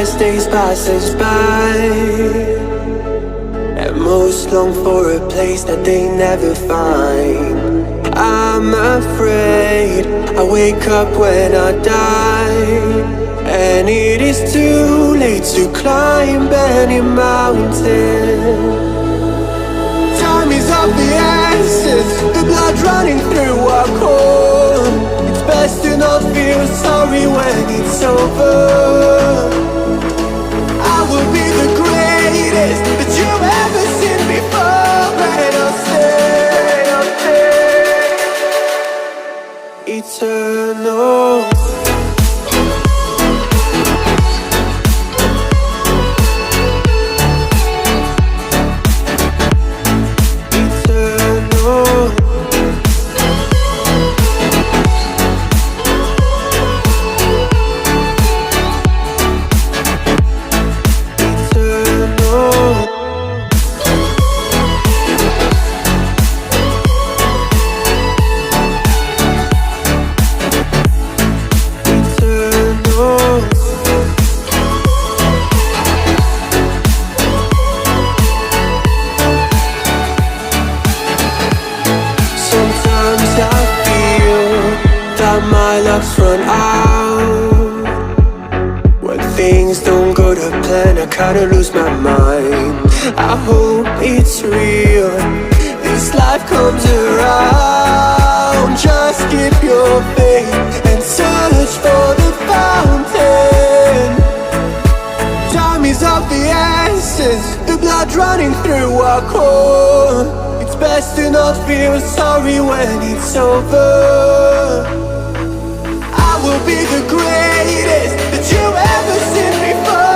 as days passes by, and most long for a place that they never find. I'm afraid I wake up when I die, and it is too late to climb any mountain. Time is of the essence, the blood running through our core. It's best to not feel sorry when it's over. I will be the greatest that you've ever seen before, and I'll stay eternal. My luck's run out. When things don't go to plan, I kinda lose my mind. I hope it's real, this life comes around. Just keep your faith and search for the fountain. Time is of the essence, the blood running through our core. It's best to not feel sorry when it's over. I will be the greatest that you've ever seen before.